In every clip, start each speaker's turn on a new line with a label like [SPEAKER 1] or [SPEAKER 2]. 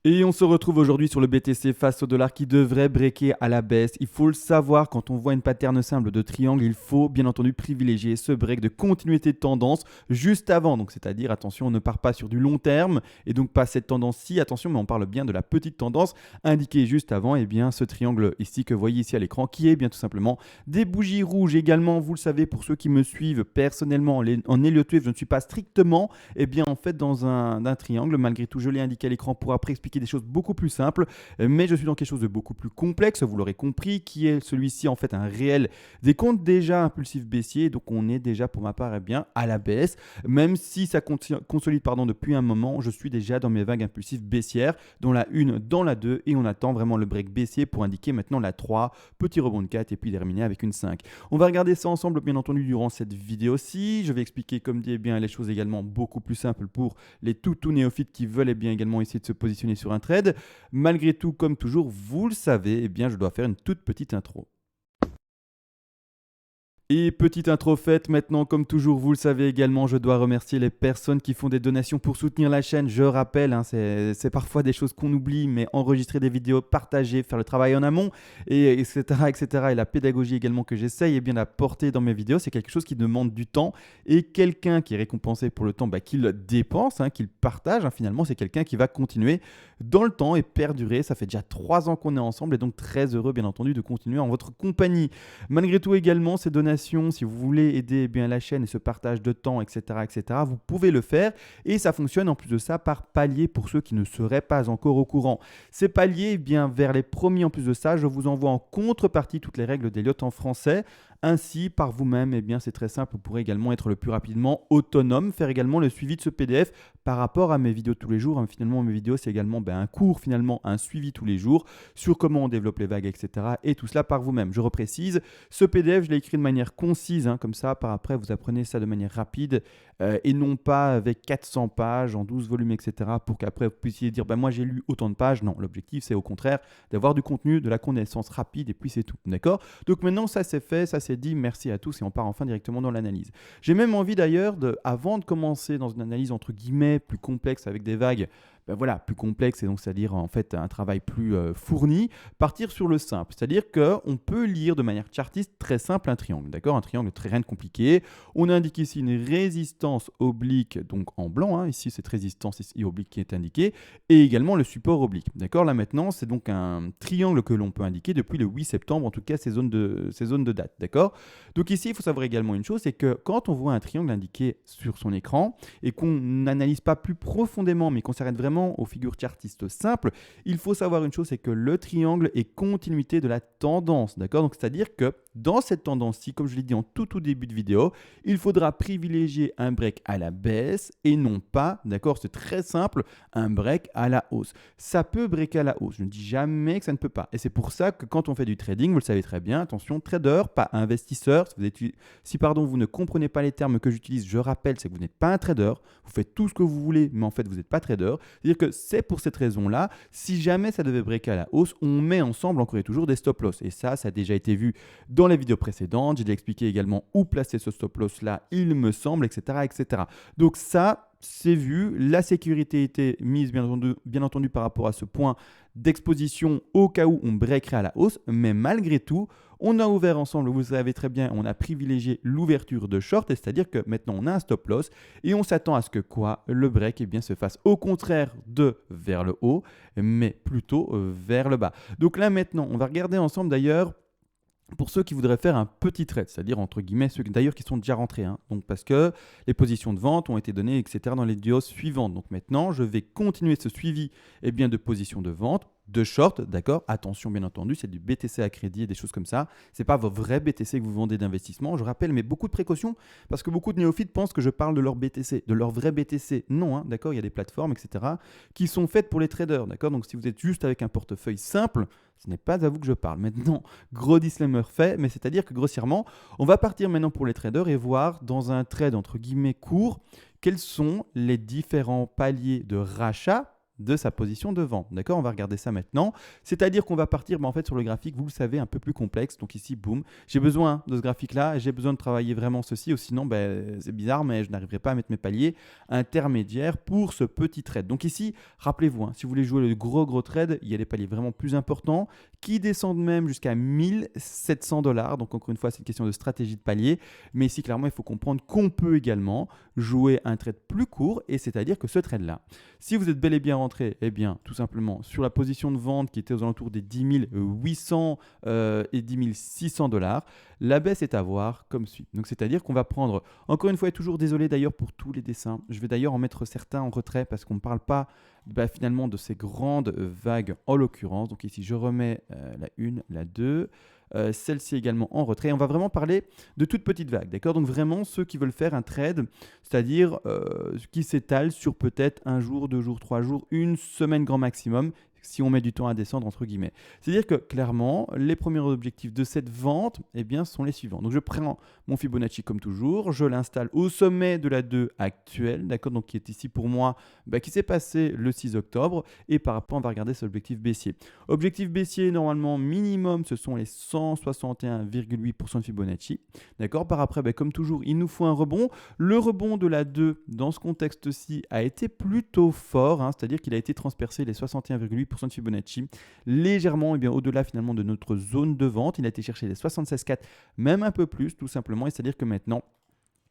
[SPEAKER 1] Et on se retrouve aujourd'hui sur le BTC face au dollar qui devrait breaker à la baisse. Il faut le savoir, quand on voit une pattern simple de triangle, il faut bien entendu privilégier ce break de continuité de tendance juste avant. Donc c'est-à-dire, attention, on ne part pas sur du long terme et donc pas cette tendance-ci. Attention, mais on parle bien de la petite tendance indiquée juste avant, et bien ce triangle ici que vous voyez ici à l'écran, qui est bien tout simplement des bougies rouges. Également, vous le savez, pour ceux qui me suivent personnellement en Elliott Wave, je ne suis pas strictement bien en fait dans un triangle. Malgré tout, je l'ai indiqué à l'écran pour après expliquer des choses beaucoup plus simples, mais je suis dans quelque chose de beaucoup plus complexe, vous l'aurez compris, qui est celui-ci en fait un réel décompte déjà impulsif baissier. Donc on est déjà pour ma part à la baisse, même si ça consolide depuis un moment. Je suis déjà dans mes vagues impulsives baissières, dans la 1, dans la 2, et on attend vraiment le break baissier pour indiquer maintenant la 3, petit rebond de 4 et puis terminer avec une 5. On va regarder ça ensemble bien entendu durant cette vidéo-ci. Je vais expliquer comme dit les choses également beaucoup plus simples pour les tout néophytes qui veulent également essayer de se positionner sur un trade. Malgré tout, comme toujours, vous le savez, je dois faire une toute petite intro. Et petite intro faite, maintenant comme toujours vous le savez également, je dois remercier les personnes qui font des donations pour soutenir la chaîne. Je rappelle, c'est parfois des choses qu'on oublie, mais enregistrer des vidéos, partager, faire le travail en amont, et etc. etc. et la pédagogie également que j'essaye d'apporter dans mes vidéos, c'est quelque chose qui demande du temps, et quelqu'un qui est récompensé pour le temps qu'il dépense, qu'il partage, finalement c'est quelqu'un qui va continuer dans le temps et perdurer. Ça fait déjà 3 ans qu'on est ensemble et donc très heureux bien entendu de continuer en votre compagnie. Malgré tout également, ces donations, si vous voulez aider la chaîne et ce partage de temps, etc., vous pouvez le faire, et ça fonctionne en plus de ça par palier pour ceux qui ne seraient pas encore au courant. Ces paliers, vers les premiers en plus de ça, je vous envoie en contrepartie toutes les règles d'Elliott en français. Ainsi, par vous-même, c'est très simple, vous pourrez également être le plus rapidement autonome, faire également le suivi de ce PDF par rapport à mes vidéos de tous les jours. Finalement, mes vidéos, c'est également un cours, un suivi tous les jours sur comment on développe les vagues, etc. Et tout cela par vous-même. Je reprécise, ce PDF, je l'ai écrit de manière concise, comme ça, par après, vous apprenez ça de manière rapide et non pas avec 400 pages en 12 volumes, etc. pour qu'après, vous puissiez dire, moi, j'ai lu autant de pages. Non, l'objectif, c'est au contraire d'avoir du contenu, de la connaissance rapide, et puis c'est tout. D'accord ? Donc maintenant, ça c'est fait, ça c'est dit. Merci à tous et on part enfin directement dans l'analyse. J'ai même envie d'ailleurs, avant de commencer dans une analyse entre guillemets plus complexe avec des vagues, plus complexe, et donc c'est-à-dire en fait un travail plus fourni, partir sur le simple. C'est-à-dire qu'on peut lire de manière chartiste très simple un triangle, d'accord ? Un triangle très rien de compliqué. On indique ici une résistance oblique, donc en blanc, ici cette résistance ici oblique qui est indiquée, et également le support oblique, d'accord ? Là maintenant, c'est donc un triangle que l'on peut indiquer depuis le 8 septembre, en tout cas ces zones de date, d'accord ? Donc ici, il faut savoir également une chose, c'est que quand on voit un triangle indiqué sur son écran et qu'on n'analyse pas plus profondément, mais qu'on s'arrête vraiment aux figures chartistes simples, il faut savoir une chose, c'est que le triangle est continuité de la tendance, d'accord ? Donc c'est-à-dire que dans cette tendance-ci, comme je l'ai dit en tout début de vidéo, il faudra privilégier un break à la baisse et non pas, d'accord, c'est très simple, un break à la hausse. Ça peut breaker à la hausse, je ne dis jamais que ça ne peut pas. Et c'est pour ça que quand on fait du trading, vous le savez très bien, attention, trader, pas investisseur. Si vous ne comprenez pas les termes que j'utilise, je rappelle, c'est que vous n'êtes pas un trader, vous faites tout ce que vous voulez, mais en fait vous n'êtes pas trader. C'est-à-dire que c'est pour cette raison-là, si jamais ça devait breaker à la hausse, on met ensemble encore et toujours des stop-loss. Et ça a déjà été vu dans les vidéos précédentes. J'ai déjà expliqué également où placer ce stop-loss-là, il me semble, etc., etc. Donc ça, c'est vu. La sécurité était mise, bien entendu, par rapport à ce point d'exposition au cas où on breakerait à la hausse. Mais malgré tout, on a ouvert ensemble, vous le savez très bien, on a privilégié l'ouverture de short, c'est-à-dire que maintenant on a un stop loss et on s'attend à ce que le break se fasse au contraire de vers le haut, mais plutôt vers le bas. Donc là maintenant, on va regarder ensemble d'ailleurs pour ceux qui voudraient faire un petit trade, c'est-à-dire entre guillemets ceux d'ailleurs qui sont déjà rentrés, donc parce que les positions de vente ont été données, etc. dans les vidéos suivantes. Donc maintenant, je vais continuer ce suivi de positions de vente, de short, d'accord ? Attention bien entendu, c'est du BTC à crédit et des choses comme ça. C'est pas vos vrais BTC que vous vendez d'investissement. Je rappelle, mais beaucoup de précautions parce que beaucoup de néophytes pensent que je parle de leur BTC, de leur vrai BTC. Non, d'accord ? Il y a des plateformes, etc. qui sont faites pour les traders, d'accord ? Donc si vous êtes juste avec un portefeuille simple, ce n'est pas à vous que je parle. Maintenant, gros disclaimer fait, mais c'est-à-dire que grossièrement, on va partir maintenant pour les traders et voir dans un trade entre guillemets court quels sont les différents paliers de rachat, de sa position de vente. D'accord, on va regarder ça maintenant. C'est-à-dire qu'on va partir en fait sur le graphique, vous le savez, un peu plus complexe. Donc ici, boum, j'ai besoin de ce graphique-là, j'ai besoin de travailler vraiment ceci, ou sinon, c'est bizarre, mais je n'arriverai pas à mettre mes paliers intermédiaires pour ce petit trade. Donc ici, rappelez-vous, si vous voulez jouer le gros trade, il y a des paliers vraiment plus importants qui descendent même jusqu'à 1 700 $. Donc encore une fois, c'est une question de stratégie de palier. Mais ici, clairement, il faut comprendre qu'on peut également jouer un trade plus court, et c'est-à-dire que ce trade-là, si vous êtes bel et bien rentré, eh bien, tout simplement, sur la position de vente qui était aux alentours des 10 800 et 10 600 $, la baisse est à voir comme suit. Donc, c'est-à-dire qu'on va prendre, encore une fois, et toujours désolé d'ailleurs pour tous les dessins, je vais d'ailleurs en mettre certains en retrait parce qu'on ne parle pas finalement de ces grandes vagues en l'occurrence. Donc ici, je remets la 1, la 2, celle-ci également en retrait. On va vraiment parler de toutes petites vagues, d'accord? Donc vraiment ceux qui veulent faire un trade, c'est-à-dire qui s'étale sur peut-être un jour, 2 jours, 3 jours, une semaine grand maximum, si on met du temps à descendre entre guillemets. C'est-à-dire que clairement, les premiers objectifs de cette vente sont les suivants. Donc je prends mon Fibonacci comme toujours, je l'installe au sommet de la 2 actuelle, d'accord, donc qui est ici pour moi, qui s'est passé le 6 octobre, et par rapport, on va regarder cet objectif baissier. Objectif baissier, normalement minimum, ce sont les 161,8% de Fibonacci, d'accord. Par après, comme toujours, il nous faut un rebond. Le rebond de la 2, dans ce contexte-ci, a été plutôt fort, c'est-à-dire qu'il a été transpercé les 61,8% de Fibonacci, légèrement au-delà finalement de notre zone de vente. Il a été chercher les 76,4, même un peu plus, tout simplement, et c'est-à-dire que maintenant,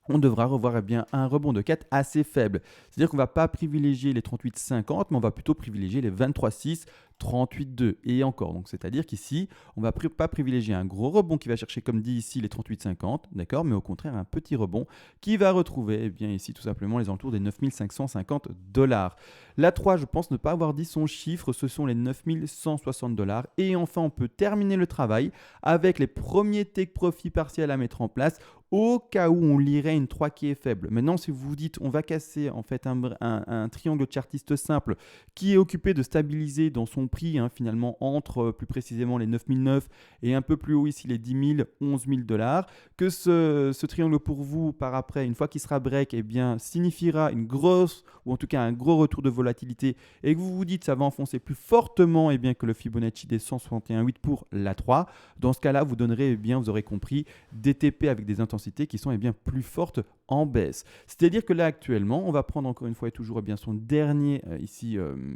[SPEAKER 1] on devra revoir un rebond de 4 assez faible. C'est-à-dire qu'on ne va pas privilégier les 38,50, mais on va plutôt privilégier les 23,6, 38,2 et encore. Donc, c'est-à-dire qu'ici, on ne va pas privilégier un gros rebond qui va chercher, comme dit ici, les 38,50, d'accord, mais au contraire, un petit rebond qui va retrouver ici tout simplement les alentours des 9 550 $. La 3, je pense ne pas avoir dit son chiffre, ce sont les 9 160 $. Et enfin, on peut terminer le travail avec les premiers take profit partiels à mettre en place au cas où on lirait une 3 qui est faible. Maintenant, si vous vous dites, on va casser en fait un triangle chartiste simple qui est occupé de stabiliser dans son prix, finalement, entre plus précisément les 9 900 et un peu plus haut ici les 10 000, 11 000 $, que ce triangle pour vous, par après, une fois qu'il sera break, signifiera une grosse, ou en tout cas un gros retour de volatilité, et que vous vous dites ça va enfoncer plus fortement que le Fibonacci des 161,8 pour la 3. Dans ce cas-là, vous donnerez, vous aurez compris, des TP avec des intensités qui sont plus fortes en baisse. C'est-à-dire que là actuellement, on va prendre encore une fois et toujours son dernier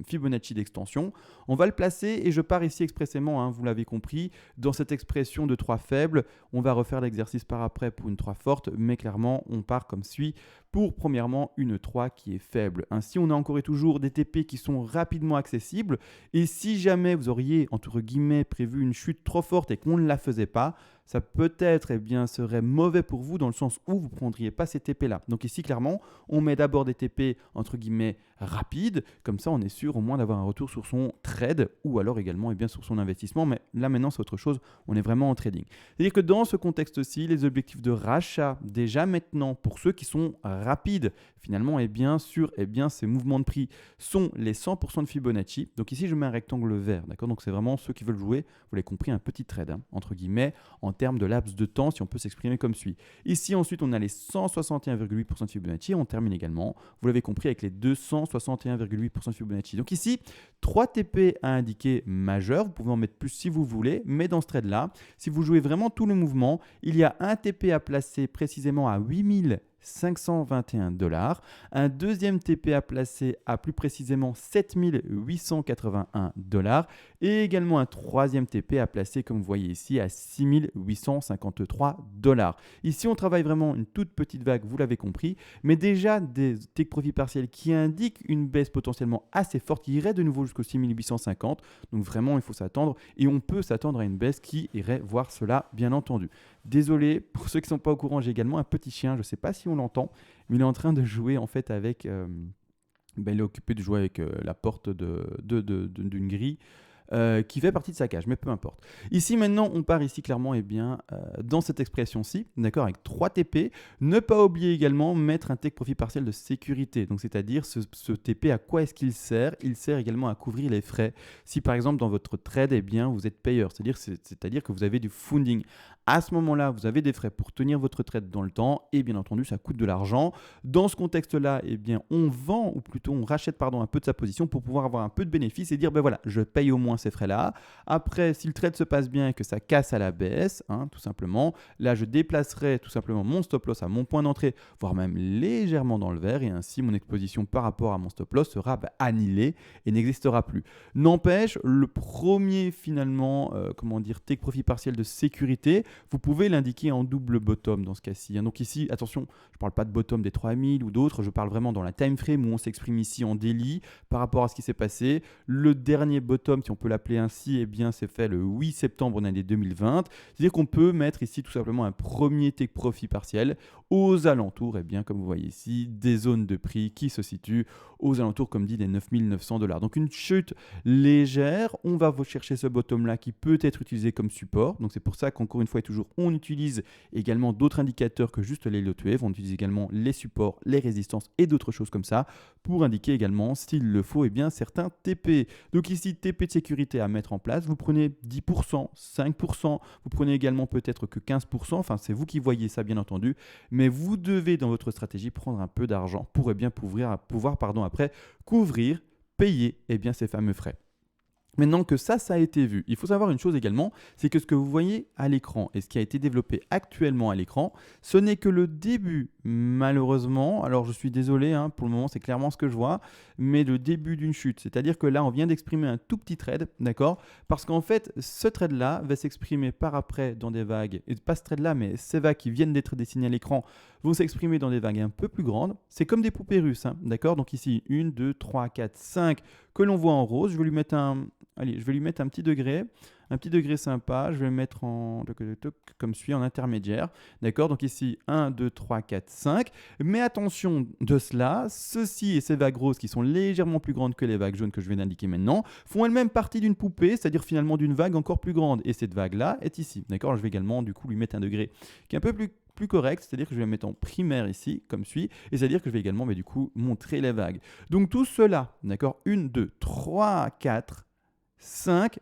[SPEAKER 1] Fibonacci d'extension. On va le placer et je pars ici expressément, vous l'avez compris, dans cette expression de 3 faibles. On va refaire l'exercice par après pour une 3 forte, mais clairement, on part comme suit pour premièrement une 3 qui est faible. Ainsi, on a encore et toujours des TP qui sont rapidement accessibles. Et si jamais vous auriez, entre guillemets, prévu une chute trop forte et qu'on ne la faisait pas, ça peut-être serait mauvais pour vous dans le sens où vous ne prendriez pas ces TP-là. Donc ici, clairement, on met d'abord des TP entre guillemets rapides. Comme ça, on est sûr au moins d'avoir un retour sur son trade ou alors également sur son investissement. Mais là, maintenant, c'est autre chose. On est vraiment en trading. C'est-à-dire que dans ce contexte-ci, les objectifs de rachat, déjà maintenant, pour ceux qui sont rapides, finalement, sur ces mouvements de prix sont les 100% de Fibonacci. Donc ici, je mets un rectangle vert. D'accord. Donc c'est vraiment ceux qui veulent jouer, vous l'avez compris, un petit trade, entre guillemets, en termes de laps de temps, si on peut s'exprimer comme suit. Ici, ensuite, on a les 161,8% de Fibonacci. On termine également, vous l'avez compris, avec les 261,8% de Fibonacci. Donc ici, 3 TP à indiquer majeurs. Vous pouvez en mettre plus si vous voulez, mais dans ce trade-là, si vous jouez vraiment tout le mouvement, il y a un TP à placer précisément à 8 521 $, un deuxième TP à placer à plus précisément 7 881 $ et également un troisième TP à placer, comme vous voyez ici, à 6 853 $. Ici, on travaille vraiment une toute petite vague, vous l'avez compris, mais déjà des take profit partiels qui indiquent une baisse potentiellement assez forte qui irait de nouveau jusqu'au 6 850. Donc vraiment, il faut s'attendre et on peut s'attendre à une baisse qui irait voir cela, bien entendu. Désolé, pour ceux qui ne sont pas au courant, j'ai également un petit chien, je ne sais pas si on l'entend, mais il est en train de jouer en fait avec... il est occupé de jouer avec la porte d'une grille. qui fait partie de sa cage, mais peu importe. Ici maintenant, on part ici clairement dans cette expression-ci, d'accord, avec 3 TP. Ne pas oublier également mettre un take profit partiel de sécurité, donc c'est-à-dire ce TP, à quoi est-ce qu'il sert? Il sert également à couvrir les frais. Si par exemple dans votre trade, vous êtes payeur, c'est-à-dire que vous avez du funding. À ce moment-là, vous avez des frais pour tenir votre trade dans le temps et bien entendu, ça coûte de l'argent. Dans ce contexte-là, on vend ou plutôt on rachète un peu de sa position pour pouvoir avoir un peu de bénéfice et dire ben voilà, je paye au moins ces frais-là. Après, si le trade se passe bien et que ça casse à la baisse, tout simplement, là je déplacerai tout simplement mon stop loss à mon point d'entrée, voire même légèrement dans le vert et ainsi mon exposition par rapport à mon stop loss sera annihilée et n'existera plus. N'empêche, le premier finalement, take profit partiel de sécurité, vous pouvez l'indiquer en double bottom dans ce cas-ci. Donc ici, attention, je ne parle pas de bottom des 3000 ou d'autres, je parle vraiment dans la time frame où on s'exprime ici en daily par rapport à ce qui s'est passé. Le dernier bottom, si on peut l'appeler ainsi, c'est fait le 8 septembre en année 2020. C'est-à-dire qu'on peut mettre ici tout simplement un premier take profit partiel aux alentours, comme vous voyez ici, des zones de prix qui se situent aux alentours, comme dit, des 9900 $. Donc une chute légère, on va chercher ce bottom-là qui peut être utilisé comme support. Donc c'est pour ça qu'encore une fois et toujours, on utilise également d'autres indicateurs que juste les low to wave. On utilise également les supports, les résistances et d'autres choses comme ça pour indiquer également, s'il le faut, certains TP. Donc ici, TP de sécurité à mettre en place. Vous prenez 10%, 5%, vous prenez également peut-être que 15%. Enfin, c'est vous qui voyez ça, bien entendu. Mais vous devez, dans votre stratégie, prendre un peu d'argent pour pouvoir après couvrir, payer ces fameux frais. Maintenant que ça a été vu, il faut savoir une chose également, c'est que ce que vous voyez à l'écran et ce qui a été développé actuellement à l'écran, ce n'est que le début, malheureusement. Alors je suis désolé, pour le moment c'est clairement ce que je vois, mais le début d'une chute. C'est-à-dire que là on vient d'exprimer un tout petit trade, d'accord? Parce qu'en fait ce trade-là va s'exprimer par après dans des vagues, et pas ce trade-là, mais ces vagues qui viennent d'être dessinées à l'écran vont s'exprimer dans des vagues un peu plus grandes. C'est comme des poupées russes, d'accord? Donc ici 1, 2, 3, 4, 5 que l'on voit en rose. Je vais lui mettre un petit degré sympa. Je vais le mettre comme suit en intermédiaire. D'accord? Donc ici, 1, 2, 3, 4, 5. Mais attention de cela, ceci et ces vagues roses qui sont légèrement plus grandes que les vagues jaunes que je viens d'indiquer maintenant, font elles-mêmes partie d'une poupée, c'est-à-dire finalement d'une vague encore plus grande. Et cette vague-là est ici. D'accord? Je vais également du coup lui mettre un degré qui est un peu plus correct, c'est-à-dire que je vais le mettre en primaire ici, comme suit, et c'est-à-dire que je vais également montrer les vagues. Donc tout cela, d'accord, 1, 2, 3, 4, 5,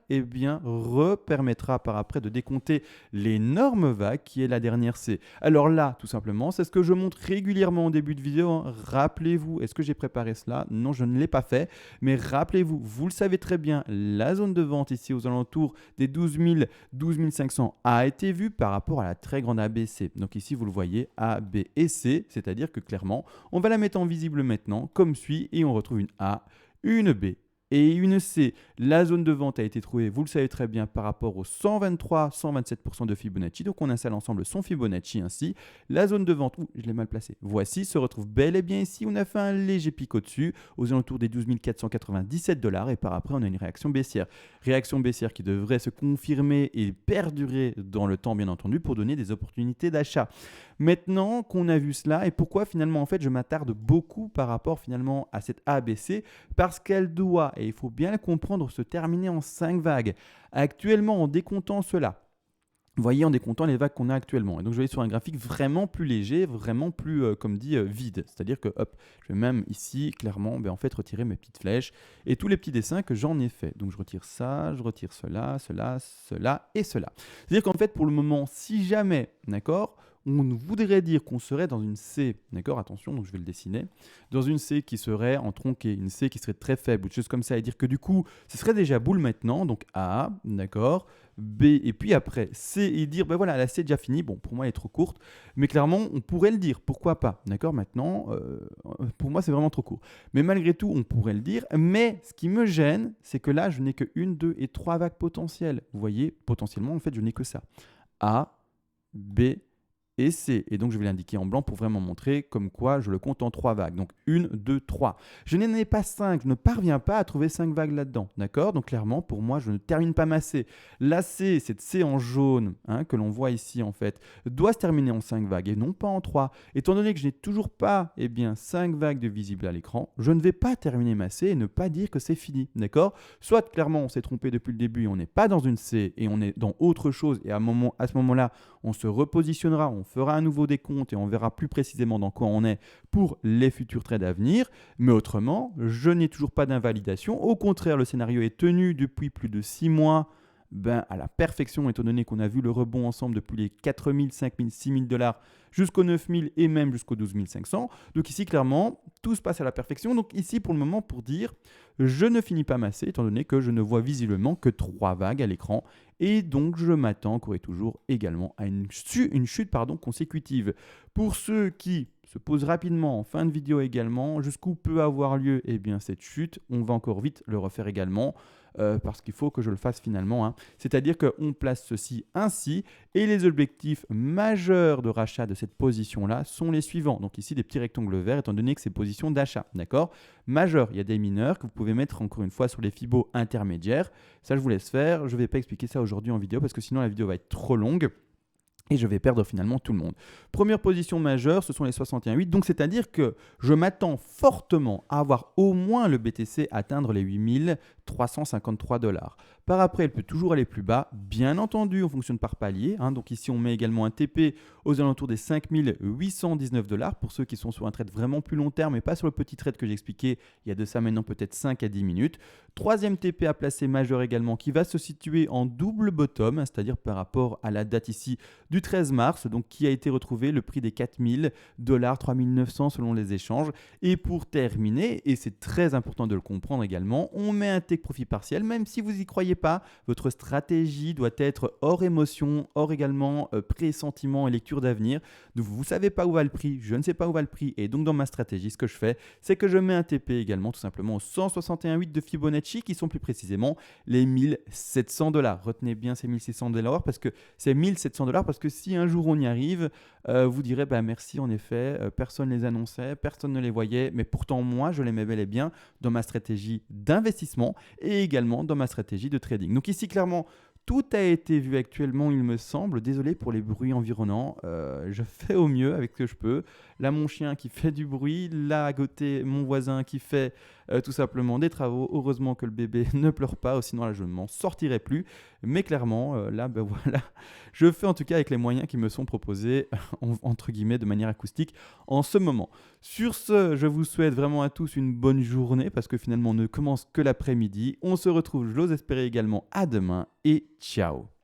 [SPEAKER 1] permettra par après de décompter l'énorme vague qui est la dernière C. Alors là, tout simplement, c'est ce que je montre régulièrement au début de vidéo. Rappelez-vous, est-ce que j'ai préparé cela? Non, je ne l'ai pas fait, mais rappelez-vous, vous le savez très bien, la zone de vente ici aux alentours des 12 000, 12 500 a été vue par rapport à la très grande ABC. Donc ici, vous le voyez, A, B et C, c'est-à-dire que clairement, on va la mettre en visible maintenant, comme suit, et on retrouve une A, une B et une C. La zone de vente a été trouvée, vous le savez très bien, par rapport aux 123-127% de Fibonacci. Donc on installe ensemble son Fibonacci ainsi. La zone de vente, je l'ai mal placé, voici, se retrouve bel et bien ici. On a fait un léger pic au-dessus, aux alentours des 12 497 $. Et par après, on a une réaction baissière. Réaction baissière qui devrait se confirmer et perdurer dans le temps, bien entendu, pour donner des opportunités d'achat. Maintenant qu'on a vu cela, et pourquoi finalement, en fait, je m'attarde beaucoup par rapport finalement à cette ABC, parce qu'elle doit, et il faut bien le comprendre, se terminer en 5 vagues. Actuellement, en décomptant cela, vous voyez, en décomptant les vagues qu'on a actuellement. Et donc, je vais aller sur un graphique vraiment plus léger, vraiment plus, vide. C'est-à-dire que, hop, je vais même ici, clairement, retirer mes petites flèches et tous les petits dessins que j'en ai fait. Donc, je retire ça, je retire cela, cela, cela et cela. C'est-à-dire qu'en fait, pour le moment, si jamais, d'accord, on voudrait dire qu'on serait dans une C, d'accord, attention, donc je vais le dessiner, dans une C qui serait en tronqué, une C qui serait très faible, ou des choses comme ça, et dire que du coup, ce serait déjà boule maintenant, donc A, d'accord, B, et puis après C, et dire, voilà, la C est déjà finie, bon, pour moi, elle est trop courte, mais clairement, on pourrait le dire, pourquoi pas, d'accord, maintenant, pour moi, c'est vraiment trop court. Mais malgré tout, on pourrait le dire, mais ce qui me gêne, c'est que là, je n'ai que 1, 2 et 3 vagues potentielles. Vous voyez, potentiellement, en fait, je n'ai que ça. A, B, et C. Et donc, je vais l'indiquer en blanc pour vraiment montrer comme quoi je le compte en 3 vagues. Donc, 1, 2, 3. Je n'en ai pas 5. Je ne parviens pas à trouver 5 vagues là-dedans. D'accord? Donc, clairement, pour moi, je ne termine pas ma C. La C, cette C en jaune, hein, que l'on voit ici, en fait, doit se terminer en 5 vagues et non pas en 3. Étant donné que je n'ai toujours pas 5 vagues de visibles à l'écran, je ne vais pas terminer ma C et ne pas dire que c'est fini. D'accord? Soit, clairement, on s'est trompé depuis le début, on n'est pas dans une C et on est dans autre chose. Et à ce moment-là, on se repositionnera, on fera un nouveau décompte et on verra plus précisément dans quoi on est pour les futurs trades à venir. Mais autrement, je n'ai toujours pas d'invalidation. Au contraire, le scénario est tenu depuis plus de 6 mois à la perfection, étant donné qu'on a vu le rebond ensemble depuis les 4 000, 5 000, 6 000 dollars jusqu'aux 9 000 et même jusqu'aux 12 500. Donc ici, clairement, tout se passe à la perfection. Donc ici, pour le moment, pour dire, je ne finis pas ma C, étant donné que je ne vois visiblement que 3 vagues à l'écran. Et donc, je m'attends encore et toujours également à une chute consécutive. Pour ceux qui se posent rapidement en fin de vidéo également, jusqu'où peut avoir lieu cette chute, on va encore vite le refaire également. Parce qu'il faut que je le fasse finalement. Hein. C'est-à-dire qu'on place ceci ainsi et les objectifs majeurs de rachat de cette position-là sont les suivants. Donc ici, des petits rectangles verts étant donné que c'est position d'achat. D'accord ? Majeur, il y a des mineurs que vous pouvez mettre encore une fois sur les Fibos intermédiaires. Ça, je vous laisse faire. Je ne vais pas expliquer ça aujourd'hui en vidéo parce que sinon la vidéo va être trop longue. Et je vais perdre finalement tout le monde. Première position majeure, ce sont les 61,8. Donc, c'est-à-dire que je m'attends fortement à avoir au moins le BTC atteindre les 8 353 dollars. Par après, elle peut toujours aller plus bas. Bien entendu, on fonctionne par palier. Hein. Donc ici, on met également un TP aux alentours des 5 819 dollars pour ceux qui sont sur un trade vraiment plus long terme et pas sur le petit trade que j'ai expliqué il y a de ça maintenant peut-être 5 à 10 minutes. Troisième TP à placer majeur également qui va se situer en double bottom, c'est-à-dire par rapport à la date ici du 13 mars, donc qui a été retrouvé le prix des 4 000 dollars, 3 900 selon les échanges. Et pour terminer, et c'est très important de le comprendre également, on met un take profit partiel, même si vous n'y croyez pas, votre stratégie doit être hors émotion, hors également pressentiment et lecture d'avenir. Donc vous ne savez pas où va le prix, je ne sais pas où va le prix, et donc dans ma stratégie, ce que je fais, c'est que je mets un TP également tout simplement aux 161,8 de Fibonacci, qui sont plus précisément les 1700 dollars. Retenez bien ces 1600 dollars parce que c'est 1700 dollars parce que si un jour on y arrive, vous direz merci en effet, personne ne les annonçait, personne ne les voyait, mais pourtant moi je les mets bel et bien dans ma stratégie d'investissement et également dans ma stratégie de trading. Donc ici clairement tout a été vu actuellement, il me semble. Désolé pour les bruits environnants. Je fais au mieux avec ce que je peux. Là, mon chien qui fait du bruit. Là, à côté, mon voisin qui fait tout simplement des travaux. Heureusement que le bébé ne pleure pas, sinon là, je ne m'en sortirai plus. Mais clairement, là, voilà. Je fais en tout cas avec les moyens qui me sont proposés, entre guillemets, de manière acoustique en ce moment. Sur ce, je vous souhaite vraiment à tous une bonne journée parce que finalement, on ne commence que l'après-midi. On se retrouve, je l'ose espérer également, à demain et ciao.